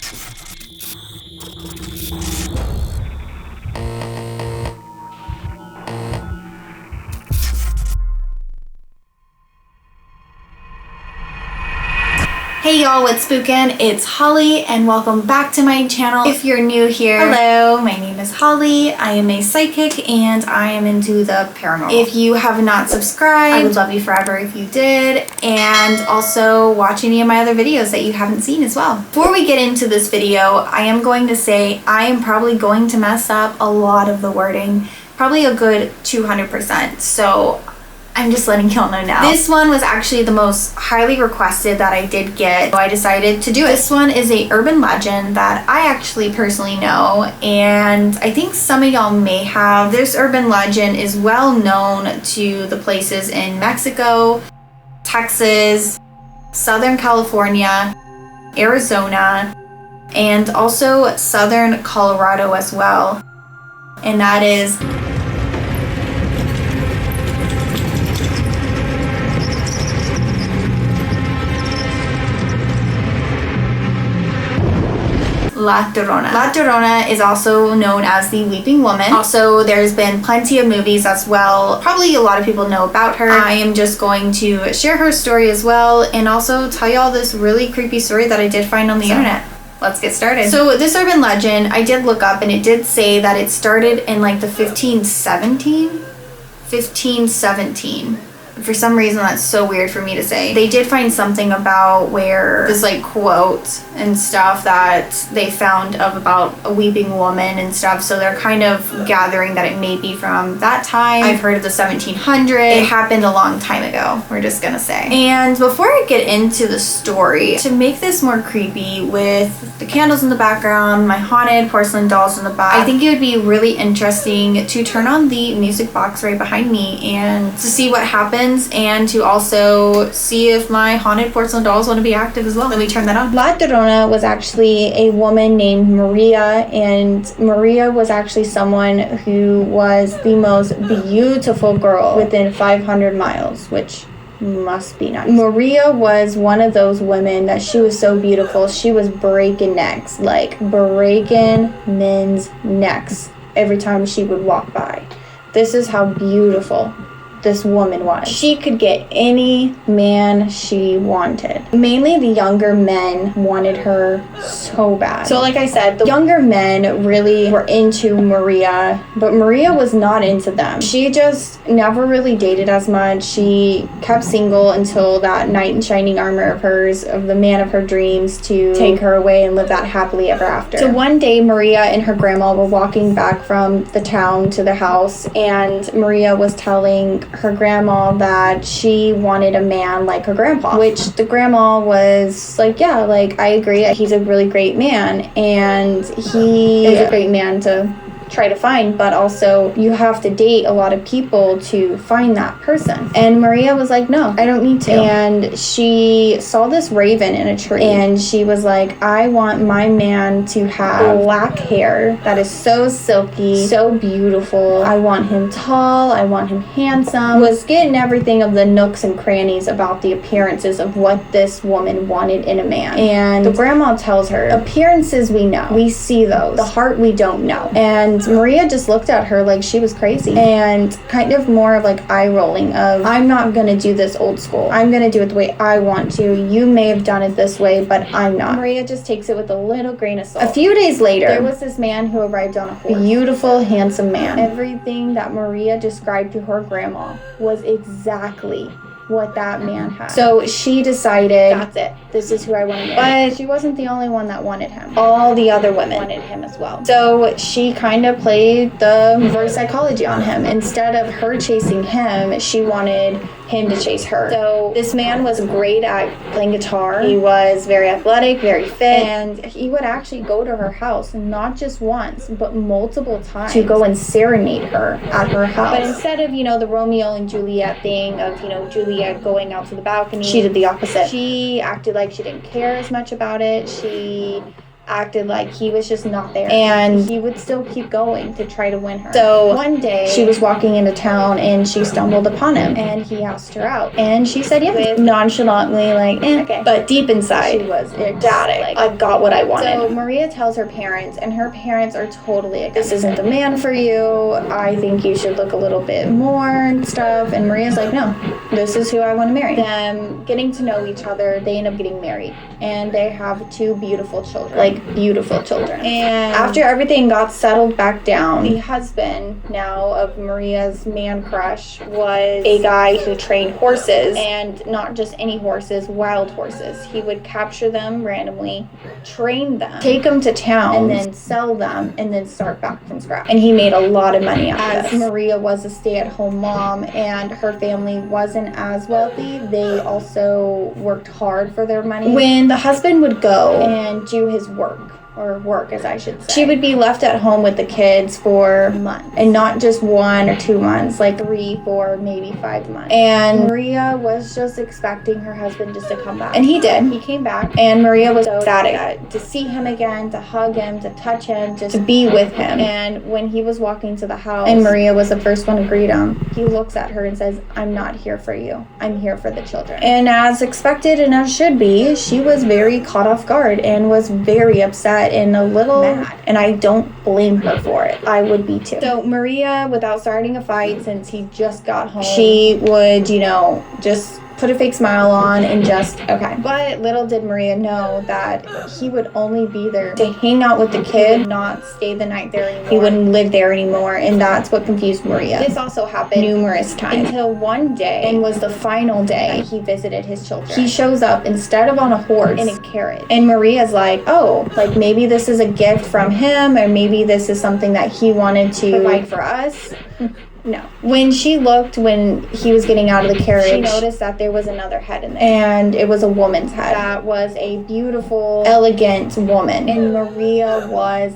Hey y'all, what's spookin'? It's Holly and welcome back to my channel. If you're new here, hello, my name is Holly. I am a psychic and I am into the paranormal. If you have not subscribed, I would love you forever if you did, and also watch any of my other videos that you haven't seen as well. Before we get into this video, I am going to say I am probably going to mess up a lot of the wording, probably a good 200%. So I'm just letting y'all know now. This one was actually the most highly requested that I did get, so I decided to do it. This one is a urban legend that I actually personally know, and I think some of y'all may have. This urban legend is well known to the places in Mexico, Texas, Southern California, Arizona, and also Southern Colorado as well. And that is La Llorona. La Llorona is also known as the Weeping Woman. Also, there's been plenty of movies as well. Probably a lot of people know about her. I am just going to share her story as well and also tell y'all this really creepy story that I did find on the internet. Let's get started. So this urban legend, I did look up and it did say that it started in like the 1517. For some reason, that's so weird for me to say. They did find something about where this like quote and stuff that they found of about a weeping woman and stuff. So they're kind of gathering that it may be from that time. I've heard of the 1700s. It happened a long time ago, we're just gonna say. And before I get into the story, to make this more creepy with the candles in the background, my haunted porcelain dolls in the back, I think it would be really interesting to turn on the music box right behind me and to see what happens, and to also see if my haunted porcelain dolls want to be active as well. Let me turn that on. La Llorona was actually a woman named Maria, and Maria was actually someone who was the most beautiful girl within 500 miles, which must be nice. Maria was one of those women that she was so beautiful, she was breaking necks, like breaking men's necks every time she would walk by. This is how beautiful this woman was. She could get any man she wanted. Mainly the younger men wanted her so bad. So like I said, the younger men really were into Maria, but Maria was not into them. She just never really dated as much. She kept single until that knight in shining armor of hers, of the man of her dreams, to take her away and live that happily ever after. So one day Maria and her grandma were walking back from the town to the house, and Maria was telling her grandma that she wanted a man like her grandpa, which the grandma was like, yeah, like I agree, he's a really great man, and he is a great man to try to find, but also you have to date a lot of people to find that person. And Maria was like, no, I don't need to. And she saw this raven in a tree, and she was like, I want my man to have black hair that is so silky, so beautiful. I want him tall, I want him handsome. Was getting everything of the nooks and crannies about the appearances of what this woman wanted in a man. And the grandma tells her, appearances we know, we see those, the heart we don't know. And Maria just looked at her like she was crazy, and kind of more of like eye rolling of, I'm not gonna do this old school, I'm gonna do it the way I want to. You may have done it this way, but I'm not. Maria just takes it with a little grain of salt. A few days later, there was this man who arrived on a horse. Beautiful, handsome man. Everything that Maria described to her grandma was exactly what that man had. So she decided, that's it, this is who I want to marry. But she wasn't the only one that wanted him. All the other women wanted him as well. So she kind of played the reverse psychology on him. Instead of her chasing him, she wanted him to chase her. So this man was great at playing guitar. He was very athletic, very fit, and he would actually go to her house, not just once, but multiple times, to go and serenade her at her house. But instead of, the Romeo and Juliet thing of, Juliet going out to the balcony, she did the opposite. She acted like she didn't care as much about it. She acted like he was just not there, and he would still keep going to try to win her. So one day she was walking into town and she stumbled upon him, and he asked her out, and she said yes, nonchalantly, like okay. But deep inside she was ecstatic, like I got what I wanted. So Maria tells her parents, and her parents are totally against this isn't the man for you, I think you should look a little bit more and stuff. And Maria's like, no, this is who I want to marry. Them getting to know each other, they end up getting married, and they have 2 beautiful children, like beautiful children. And after everything got settled back down, the husband now of Maria's man crush was a guy who trained horses, and not just any horses, wild horses. He would capture them randomly, train them, take them to town, and then sell them, and then start back from scratch. And he made a lot of money out of this. Maria was a stay-at-home mom, and her family wasn't as wealthy. They also worked hard for their money. When the husband would go and do his work, or work as I should say, she would be left at home with the kids for months, and not just 1 or 2 months, like 3, 4, maybe 5 months. And Maria was just expecting her husband just to come back, and he did. He came back, and Maria was so ecstatic to see him again, to hug him, to touch him, just to be with him. And when he was walking to the house and Maria was the first one to greet him, he looks at her and says, I'm not here for you, I'm here for the children. And as expected and as should be, she was very caught off guard and was very upset and a little mad, and I don't blame her for it. I would be too. So Maria, without starting a fight, since he just got home, she would, just put a fake smile on and just, okay. But little did Maria know that he would only be there to hang out with the kid, not stay the night there anymore. He wouldn't live there anymore, and that's what confused Maria. This also happened numerous times, until one day, and was the final day, he visited his children. He shows up instead of on a horse, in a carriage. And Maria's like, oh, like maybe this is a gift from him, or maybe this is something that he wanted to provide for us. No. When she looked, when he was getting out of the carriage, she noticed that there was another head in there. And it was a woman's head. That was a beautiful, elegant woman. And Maria was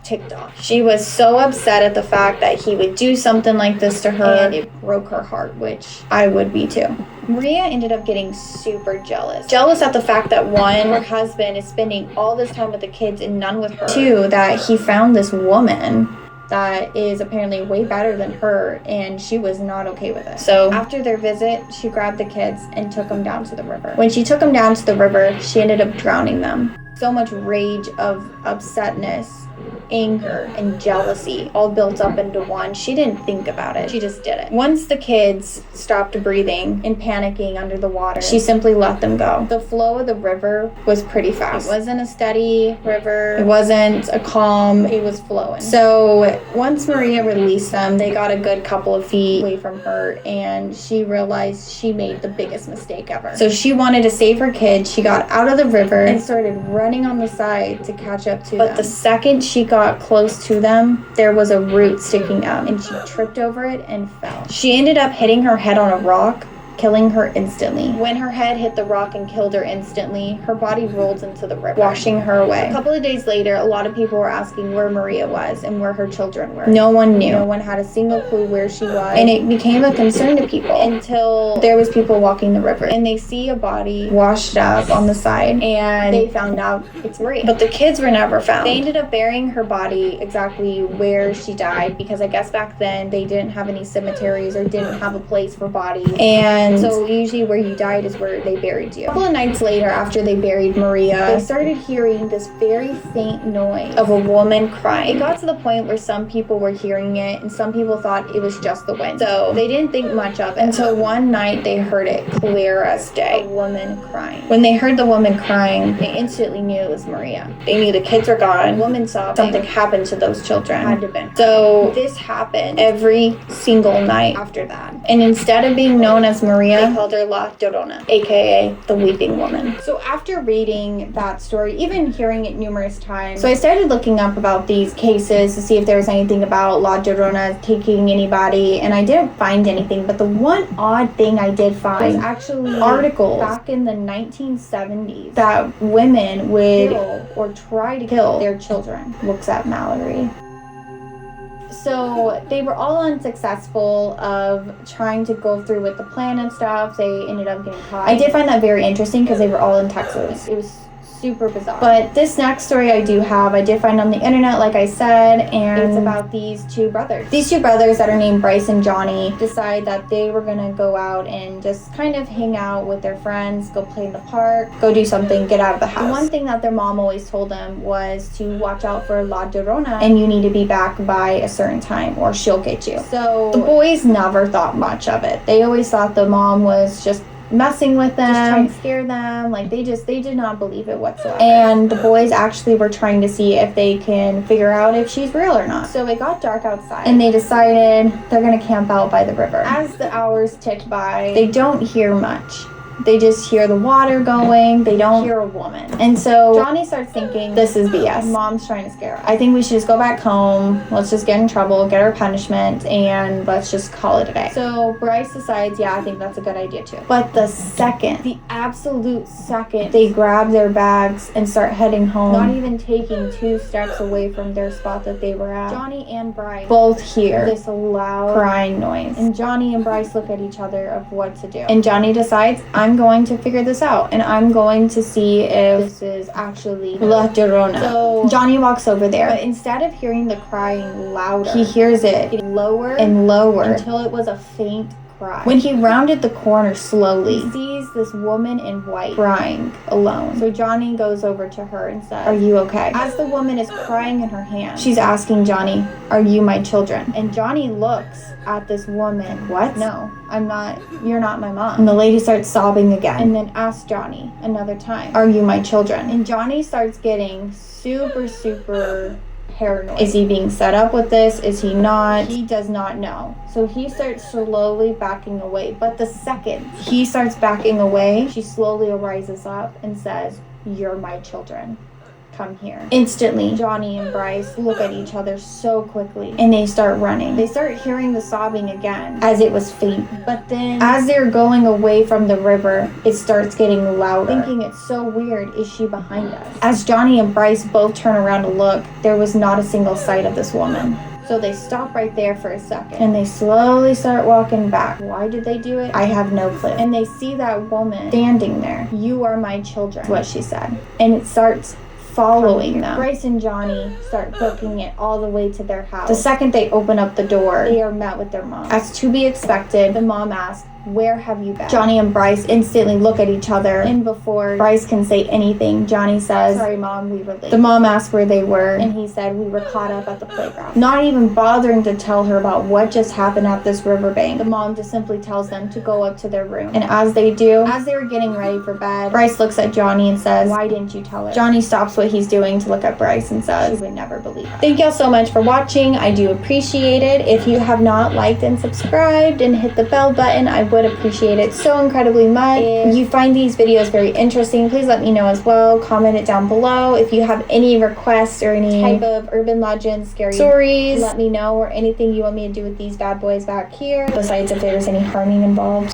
Tik Tok. She was so upset at the fact that he would do something like this to her, and it broke her heart, which I would be too. Maria ended up getting super jealous. Jealous at the fact that 1, her husband is spending all this time with the kids and none with her. 2, that he found this woman that is apparently way better than her, and she was not okay with it. So after their visit, she grabbed the kids and took them down to the river. When she took them down to the river, she ended up drowning them. So much rage of upsetness, anger, and jealousy all built up into one. She didn't think about it. She just did it. Once the kids stopped breathing and panicking under the water, she simply let them go. The flow of the river was pretty fast. It wasn't a steady river. It wasn't a calm. It was flowing. So once Maria released them, they got a good couple of feet away from her, and she realized she made the biggest mistake ever. So she wanted to save her kids. She got out of the river and started running on the side to catch up to them. But the second she got close to them, there was a root sticking out, and she tripped over it and fell. She ended up hitting her head on a rock, killing her instantly. When her head hit the rock and killed her instantly, her body rolled into the river, washing her away. A couple of days later, a lot of people were asking where Maria was and where her children were. No one knew. No one had a single clue where she was, and it became a concern to people until there was people walking the river, and they see a body washed up on the side, and they found out it's Maria. But the kids were never found. They ended up burying her body exactly where she died, because I guess back then they didn't have any cemeteries or didn't have a place for bodies, and so usually where you died is where they buried you. A couple of nights later, after they buried Maria, they started hearing this very faint noise of a woman crying. It got to the point where some people were hearing it, and some people thought it was just the wind. So they didn't think much of it until one night they heard it clear as day. A woman crying. When they heard the woman crying, they instantly knew it was Maria. They knew the kids were gone. The woman saw something happened to those children. Had to have been. So this happened every single night after that. And instead of being known as Maria, they called her La Llorona, aka the Weeping Woman. So after reading that story, even hearing it numerous times, so I started looking up about these cases to see if there was anything about La Llorona taking anybody, and I didn't find anything. But the one odd thing I did find was actually articles back in the 1970s that women would kill or try to kill their children. Looks at Mallory. So they were all unsuccessful of trying to go through with the plan and stuff. They ended up getting caught. I did find that very interesting because they were all in Texas. It was super bizarre. But this next story I did find on the internet, like I said, and it's about these two brothers. These two brothers that are named Bryce and Johnny decide that they were gonna go out and just kind of hang out with their friends, go play in the park, go do something, get out of the house. The one thing that their mom always told them was to watch out for La Llorona, and you need to be back by a certain time or she'll get you. So the boys never thought much of it. They always thought the mom was just messing with them, just trying to scare them. Like they did not believe it whatsoever. And the boys actually were trying to see if they can figure out if she's real or not. So it got dark outside and they decided they're gonna camp out by the river. As the hours ticked by, they don't hear much. They just hear the water going. They don't hear a woman. And so Johnny starts thinking, this is BS. Mom's trying to scare us. I think we should just go back home. Let's just get in trouble, get our punishment, and let's just call it a day. So Bryce decides, yeah, I think that's a good idea too. But the absolute second, they grab their bags and start heading home, not even taking 2 steps away from their spot that they were at, Johnny and Bryce both hear this loud crying noise. And Johnny and Bryce look at each other of what to do. And Johnny decides, I'm going to figure this out and I'm going to see if this is actually La Llorona. So Johnny walks over there, but instead of hearing the crying louder, he hears it getting lower and lower until it was a faint cry. When he rounded the corner slowly, he sees this woman in white crying alone. So Johnny goes over to her and says, are you okay? As the woman is crying in her hand, she's asking Johnny, are you my children? And Johnny looks at this woman. What? No, I'm not. You're not my mom. And the lady starts sobbing again and then asks Johnny another time, are you my children? And Johnny starts getting super paranoid. Is he being set up with this? Is he not? He does not know. So he starts slowly backing away. But the second he starts backing away, she slowly rises up and says, you're my children. Come here. Instantly, Johnny and Bryce look at each other so quickly and they start running. They start hearing the sobbing again as it was faint. But then as they're going away from the river, it starts getting louder. Thinking it's so weird, is she behind us? As Johnny and Bryce both turn around to look, there was not a single sight of this woman. So they stop right there for a second and they slowly start walking back. Why did they do it? I have no clue. And they see that woman standing there. You are my children, is what she said. And it starts following them. Bryce and Johnny start booking it all the way to their house. The second they open up the door, they are met with their mom. As to be expected, the mom asks, where have you been? Johnny and Bryce instantly look at each other, and before Bryce can say anything, Johnny says, sorry mom, we were late. The mom asked where they were, and he said, we were caught up at the playground. Not even bothering to tell her about what just happened at this riverbank, the mom just simply tells them to go up to their room. And as they do, as they were getting ready for bed, Bryce looks at Johnny and says, why didn't you tell her? Johnny stops what he's doing to look at Bryce and says, she would never believe us. Thank y'all so much for watching. I do appreciate it. If you have not liked and subscribed and hit the bell button, I would appreciate it so incredibly much. If you find these videos very interesting, please let me know as well. Comment it down below. If you have any requests or any type of urban legends, scary stories, let me know, or anything you want me to do with these bad boys back here, besides if there's any harming involved.